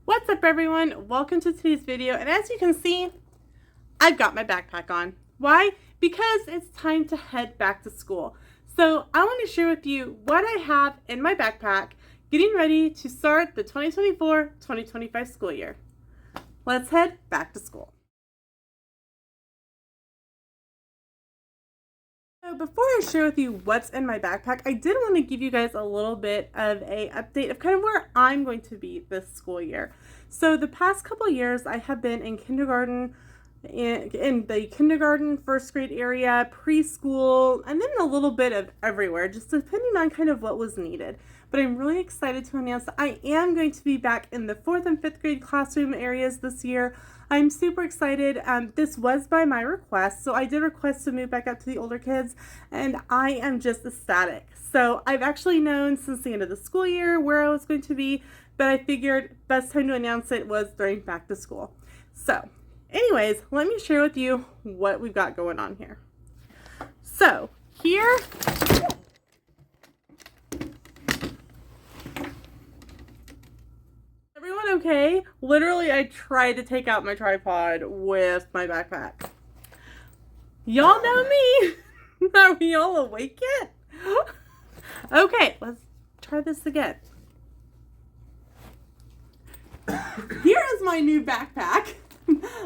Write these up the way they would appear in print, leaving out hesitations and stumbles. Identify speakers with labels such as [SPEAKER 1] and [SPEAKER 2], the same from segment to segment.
[SPEAKER 1] What's up everyone? Welcome to today's video, and as you can see, I've got my backpack on. Why? Because it's time to head back to school. So I want to share with you what I have in my backpack getting ready to start the 2024-2025 school year. Let's head back to school. So before I share with you what's in my backpack, I did want to give you guys a little bit of a update of kind of where I'm going to be this school year. So the past couple years, I have been in kindergarten, in the kindergarten, first grade area, preschool, and then a little bit of everywhere, just depending on kind of what was needed. But I'm really excited to announce that I am going to be back in the 4th and 5th grade classroom areas this year. I'm super excited. This was by my request, so I did request to move back up to the older kids, and I am just ecstatic. So I've actually known since the end of the school year where I was going to be, but I figured best time to announce it was during back to school. So anyways, let me share with you what we've got going on here. So here, everyone okay? Literally, I tried to take out my tripod with my backpack. Y'all know me. Are we all awake yet? Okay, let's try this again. Here is my new backpack.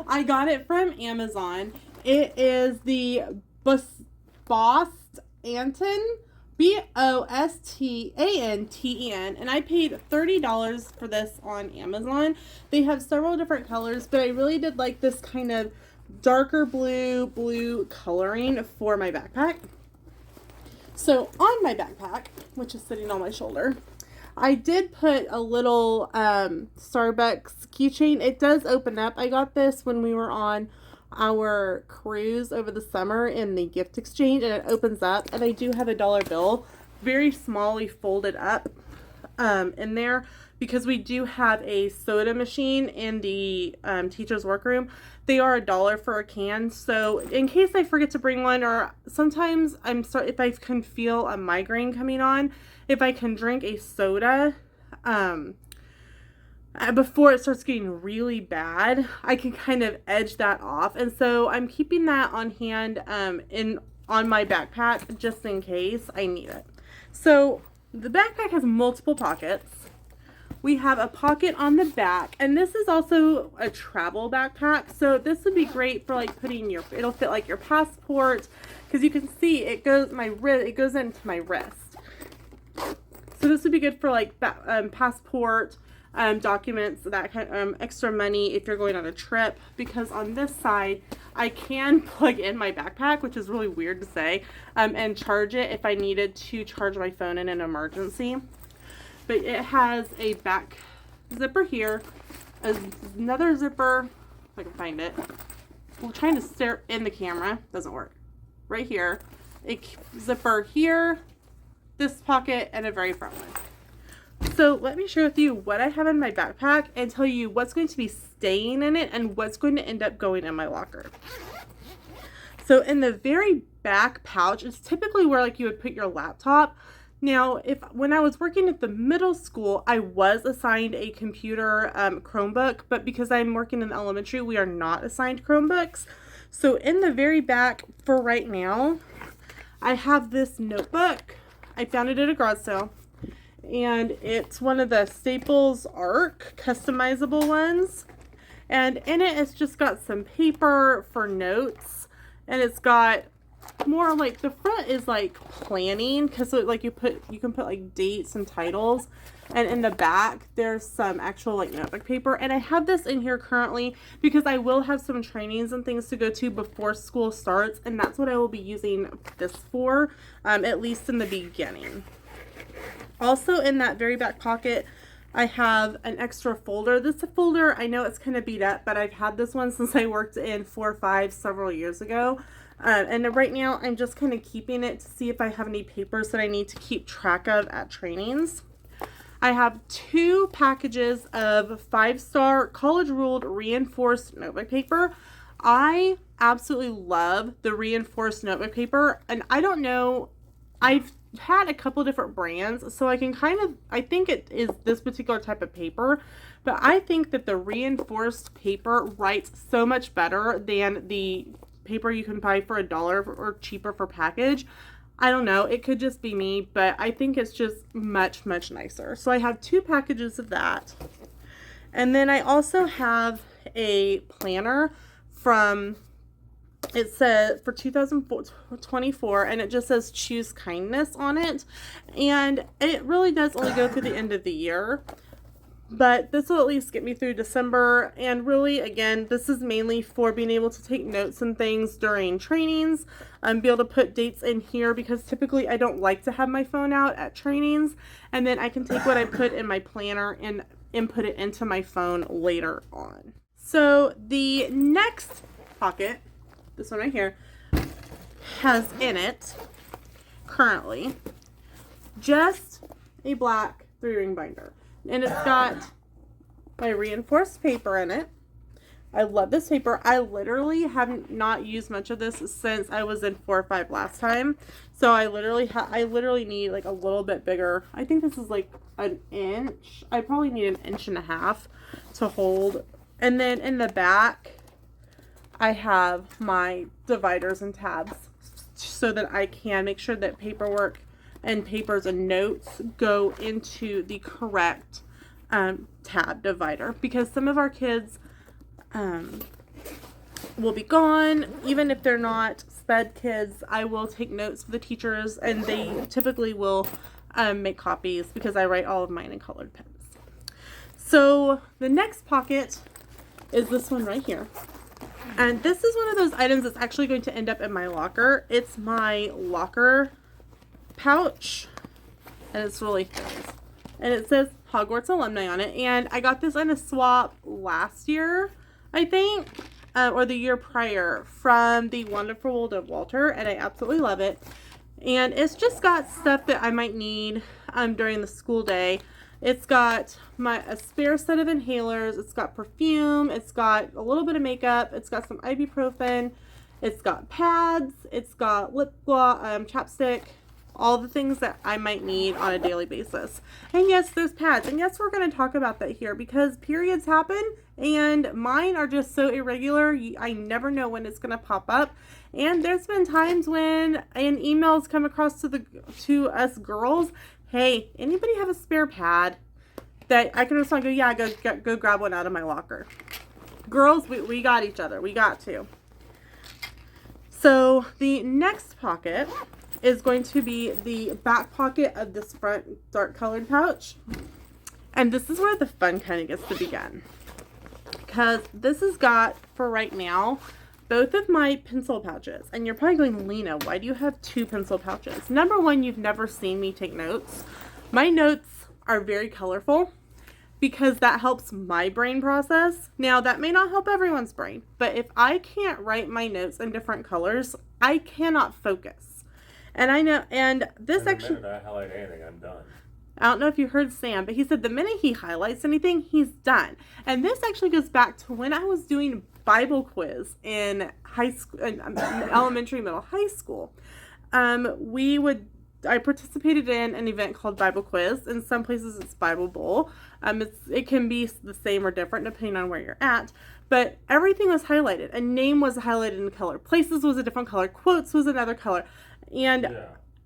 [SPEAKER 1] I got it from Amazon. It is the Bost Anten, Bostanten, and I paid $30 for this on Amazon. They have several different colors, but I really did like this kind of darker blue coloring for my backpack. So on my backpack, which is sitting on my shoulder, I did put a little Starbucks keychain. It does open up. I got this when we were on our cruise over the summer in the gift exchange, and it opens up, and I do have a dollar bill very smallly folded up in there, because we do have a soda machine in the teacher's workroom. They are $1 for a can, so in case I forget to bring one, or sometimes if I can feel a migraine coming on, if I can drink a soda before it starts getting really bad, I can kind of edge that off. And so I'm keeping that on hand on my backpack just in case I need it. So the backpack has multiple pockets. We have a pocket on the back, and this is also a travel backpack. So this would be great for like putting it'll fit like your passport, because you can see it goes into my wrist. So this would be good for like passport, documents, that kind of extra money if you're going on a trip, because on this side I can plug in my backpack, which is really weird to say, and charge it if I needed to charge my phone in an emergency. But it has a back zipper here, another zipper, if I can find it. We're trying to stare in the camera, doesn't work. Right here, a zipper here, this pocket, and a very front one. So let me share with you what I have in my backpack and tell you what's going to be staying in it and what's going to end up going in my locker. So in the very back pouch, it's typically where like you would put your laptop. Now, when I was working at the middle school, I was assigned a computer Chromebook, but because I'm working in elementary, we are not assigned Chromebooks. So in the very back for right now, I have this notebook. I found it at a garage sale, and it's one of the Staples Arc customizable ones. And in it, it's just got some paper for notes, and it's got more like, the front is like planning, because like you can put like dates and titles, and in the back there's some actual like notebook paper. And I have this in here currently because I will have some trainings and things to go to before school starts, and that's what I will be using this for, at least in the beginning. Also in that very back pocket, I have an extra folder. This folder, I know it's kind of beat up, but I've had this one since I worked in 4-5 several years ago. And right now I'm just kind of keeping it to see if I have any papers that I need to keep track of at trainings. I have 2 packages of 5-star college ruled reinforced notebook paper. I absolutely love the reinforced notebook paper, and I don't know, I've had a couple different brands, so I think it is this particular type of paper, but I think that the reinforced paper writes so much better than the paper you can buy for $1 or cheaper for package. I don't know, it could just be me, but I think it's just much, much nicer. So I have 2 packages of that. And then I also have a planner from, it says for 2024, and it just says choose kindness on it. And it really does only go through the end of the year, but this will at least get me through December. And really, again, this is mainly for being able to take notes and things during trainings, be able to put dates in here, because typically I don't like to have my phone out at trainings, and then I can take what I put in my planner and input it into my phone later on. So the next pocket, this one right here, has in it currently just a black 3-ring binder. And it's got my reinforced paper in it. I love this paper. I literally haven't not used much of this since I was in 4 or 5 last time. So I literally need like a little bit bigger. I think this is like an inch. I probably need 1.5 inches to hold. And then in the back, I have my dividers and tabs so that I can make sure that paperwork and papers and notes go into the correct tab divider, because some of our kids will be gone. Even if they're not SPED kids, I will take notes for the teachers, and they typically will make copies because I write all of mine in colored pens. So the next pocket is this one right here. And this is one of those items that's actually going to end up in my locker. It's my locker pouch, and it's really thin, and it says Hogwarts alumni on it. And I got this in a swap last year, I think, or the year prior, from the Wonderful World of Walter, and I absolutely love it. And it's just got stuff that I might need during the school day. It's got a spare set of inhalers, it's got perfume, it's got a little bit of makeup, it's got some ibuprofen, it's got pads, it's got lip gloss, chapstick, all the things that I might need on a daily basis. And yes, there's pads. And yes, we're going to talk about that here, because periods happen and mine are just so irregular. I never know when it's going to pop up. And there's been times when an email's come across to us girls, hey, anybody have a spare pad? That I can respond, go, yeah, go grab one out of my locker. Girls, we got each other. We got to. So the next pocket is going to be the back pocket of this front dark colored pouch. And this is where the fun kind of gets to begin, because this has got, for right now, both of my pencil pouches. And you're probably going, Lena, why do you have 2 pencil pouches? Number one, you've never seen me take notes. My notes are very colorful because that helps my brain process. Now, that may not help everyone's brain, but if I can't write my notes in different colors, I cannot focus. And I know, and this actually, the minute
[SPEAKER 2] I highlight anything, I'm done.
[SPEAKER 1] I don't know if you heard Sam, but he said the minute he highlights anything, he's done. And this actually goes back to when I was doing Bible quiz in high school, elementary, middle, high school. I participated in an event called Bible Quiz. In some places it's Bible Bowl. It can be the same or different depending on where you're at. But everything was highlighted. A name was highlighted in color. Places was a different color. Quotes was another color. And
[SPEAKER 2] yeah,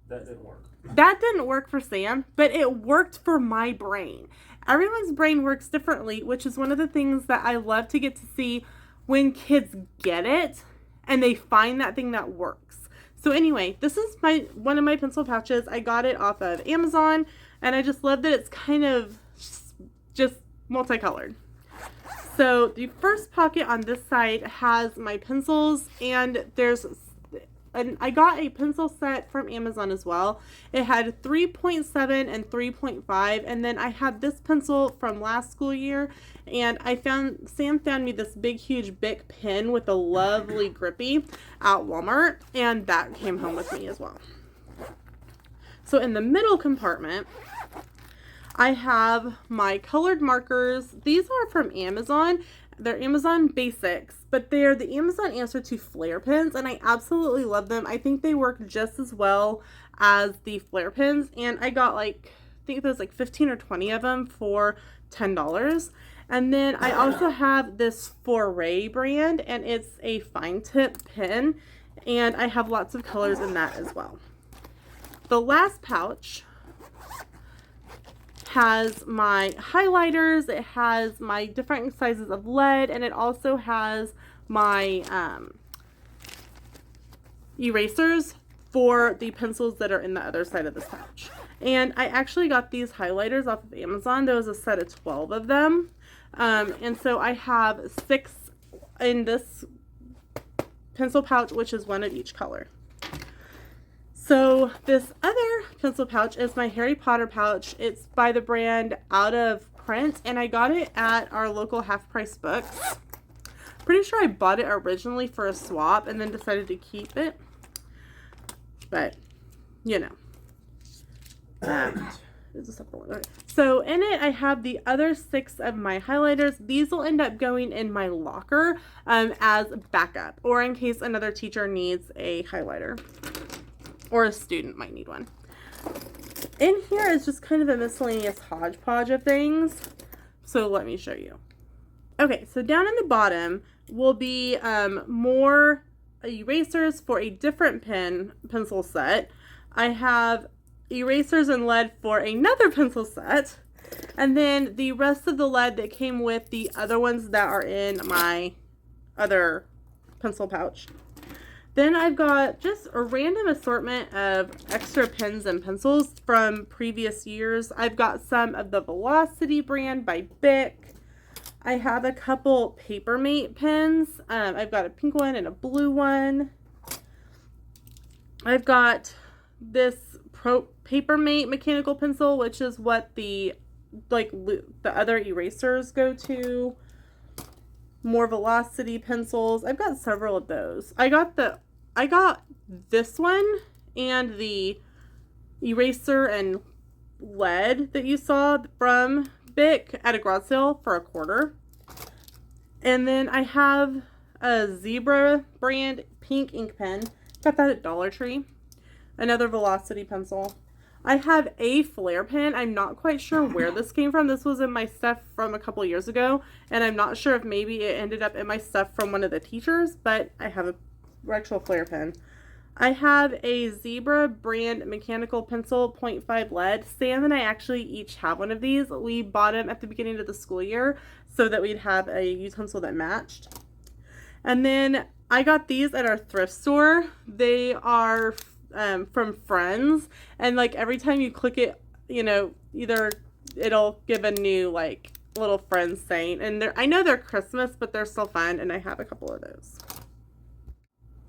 [SPEAKER 2] that didn't work.
[SPEAKER 1] That didn't work for Sam, but it worked for my brain. Everyone's brain works differently, which is one of the things that I love to get to see when kids get it and they find that thing that works. So anyway, this is one of my pencil pouches. I got it off of Amazon, and I just love that it's kind of just multicolored. So the first pocket on this side has my pencils, and I got a pencil set from Amazon as well. It had 3.7 and 3.5, and then I had this pencil from last school year, and Sam found me this big huge Bic pen with a lovely grippy at Walmart, and that came home with me as well. So in the middle compartment, I have my colored markers. These are from Amazon. They're Amazon Basics, but they're the Amazon answer to Flair pens, and I absolutely love them. I think they work just as well as the Flair pens, and I got I think there was 15 or 20 of them for $10. And then I also have this Foray brand, and it's a fine tip pen, and I have lots of colors in that as well. The last pouch has my highlighters, it has my different sizes of lead, and it also has my erasers for the pencils that are in the other side of this pouch. And I actually got these highlighters off of Amazon. There was a set of 12 of them. And so I have 6 in this pencil pouch, which is one of each color. So this other pencil pouch is my Harry Potter pouch. It's by the brand Out of Print, and I got it at our local Half Price Books. Pretty sure I bought it originally for a swap and then decided to keep it. But, you know. There's a separate one. Okay. So in it, I have the other 6 of my highlighters. These will end up going in my locker as backup, or in case another teacher needs a highlighter, or a student might need one. In here is just kind of a miscellaneous hodgepodge of things. So let me show you. Okay, so down in the bottom will be more erasers for a different pencil set. I have erasers and lead for another pencil set, and then the rest of the lead that came with the other ones that are in my other pencil pouch. Then I've got just a random assortment of extra pens and pencils from previous years. I've got some of the Velocity brand by Bic. I have a couple Papermate pens. I've got a pink one and a blue one. I've got this Papermate mechanical pencil, which is what the other erasers go to. More Velocity pencils. I've got several of those. I got this one and the eraser and lead that you saw from Bic at a garage sale for $1. And then I have a Zebra brand pink ink pen. Got that at Dollar Tree. Another Velocity pencil. I have a Flair pen. I'm not quite sure where this came from. This was in my stuff from a couple years ago, and I'm not sure if maybe it ended up in my stuff from one of the teachers, but I have a actual Flair pen. I have a Zebra brand mechanical pencil, 0.5 lead. Sam and I actually each have one of these. We bought them at the beginning of the school year so that we'd have a utensil that matched. And then I got these at our thrift store. They are from Friends, and like every time you click it, you know, either it'll give a new like little Friends saying, and I know they're Christmas, but they're still fun, and I have a couple of those.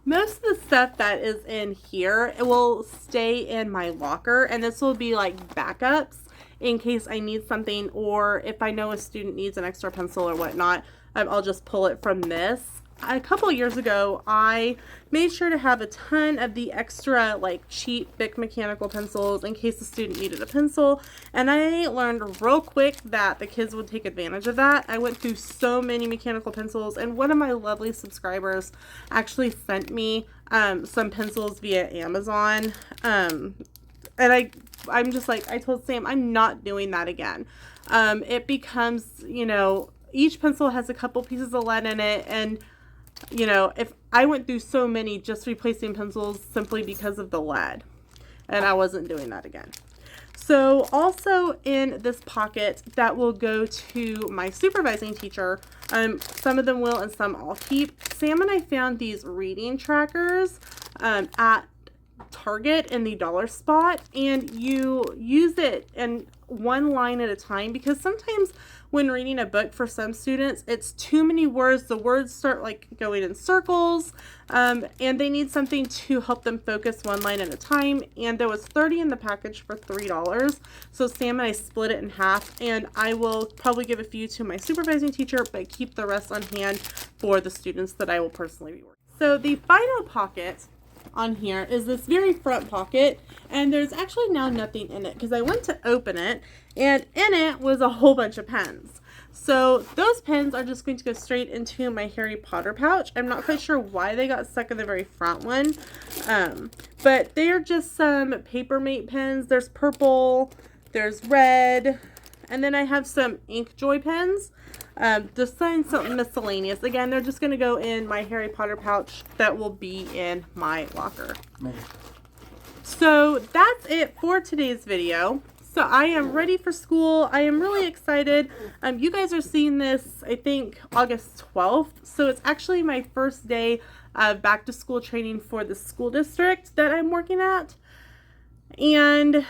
[SPEAKER 1] Most of the stuff that is in here, it will stay in my locker, and this will be like backups in case I need something, or if I know a student needs an extra pencil or whatnot, I'll just pull it from this. A couple years ago, I made sure to have a ton of the extra like cheap Bic mechanical pencils in case the student needed a pencil, and I learned real quick that the kids would take advantage of that. I went through so many mechanical pencils, and one of my lovely subscribers actually sent me some pencils via Amazon, and I'm just like, I told Sam I'm not doing that again. It becomes, you know, each pencil has a couple pieces of lead in it, and you know, if I went through so many just replacing pencils simply because of the lead, and I wasn't doing that again. So also in this pocket that will go to my supervising teacher, some of them will and some I'll keep. Sam and I found these reading trackers at Target in the dollar spot, and you use it in one line at a time, because sometimes when reading a book for some students, it's too many words. The words start like going in circles, and they need something to help them focus one line at a time. And there was 30 in the package for $3. So Sam and I split it in half, and I will probably give a few to my supervising teacher, but keep the rest on hand for the students that I will personally be working. So the final pocket on here is this very front pocket, and there's actually now nothing in it because I went to open it, and in it was a whole bunch of pens. So those pens are just going to go straight into my Harry Potter pouch. I'm not quite sure why they got stuck in the very front one, but they are just some Papermate pens. There's purple, there's red, and then I have some Ink Joy pens. Just something miscellaneous. Again, they're just going to go in my Harry Potter pouch that will be in my locker. So that's it for today's video. So I am ready for school. I am really excited. You guys are seeing this, I think, August 12th. So it's actually my first day of back to school training for the school district that I'm working at. And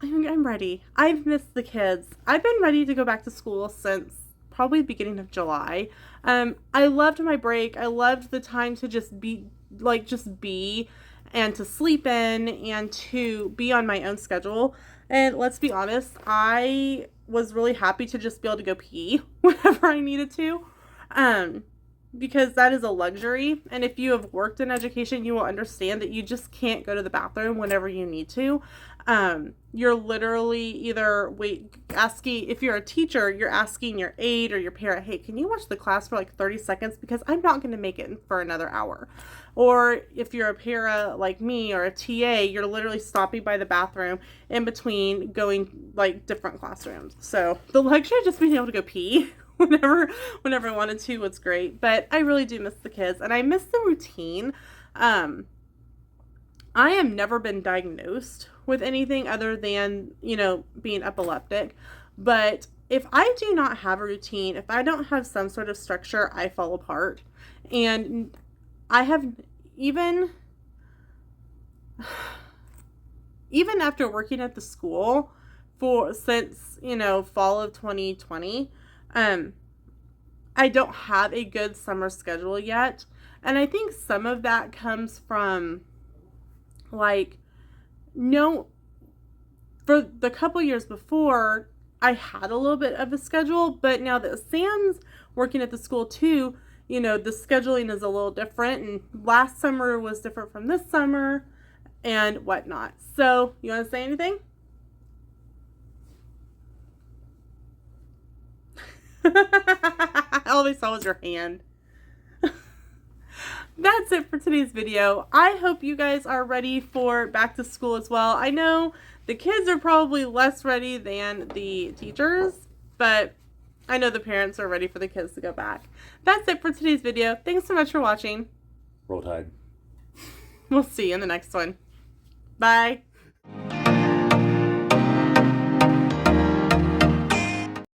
[SPEAKER 1] I'm ready. I've missed the kids. I've been ready to go back to school since probably the beginning of July. I loved my break. I loved the time to just be and to sleep in and to be on my own schedule. And let's be honest, I was really happy to just be able to go pee whenever I needed to, because that is a luxury. And if you have worked in education, you will understand that you just can't go to the bathroom whenever you need to. You're literally either asking, if you're a teacher, you're asking your aide or your parent, hey, can you watch the class for like 30 seconds because I'm not going to make it for another hour. Or if you're a para like me or a TA, you're literally stopping by the bathroom in between going like different classrooms. So the luxury of just being able to go pee whenever I wanted to was great. But I really do miss the kids and I miss the routine. I have never been diagnosed with anything other than, being epileptic. But if I do not have a routine, if I don't have some sort of structure, I fall apart. And I have even after working at the school since fall of 2020, I don't have a good summer schedule yet. And I think some of that comes from for the couple years before, I had a little bit of a schedule, but now that Sam's working at the school too, the scheduling is a little different, and last summer was different from this summer and whatnot. So, you want to say anything? All I saw was your hand. That's it for today's video. I hope you guys are ready for back to school as well. I know the kids are probably less ready than the teachers, but I know the parents are ready for the kids to go back. That's it for today's video. Thanks so much for watching.
[SPEAKER 2] Roll Tide.
[SPEAKER 1] We'll see you in the next one. Bye.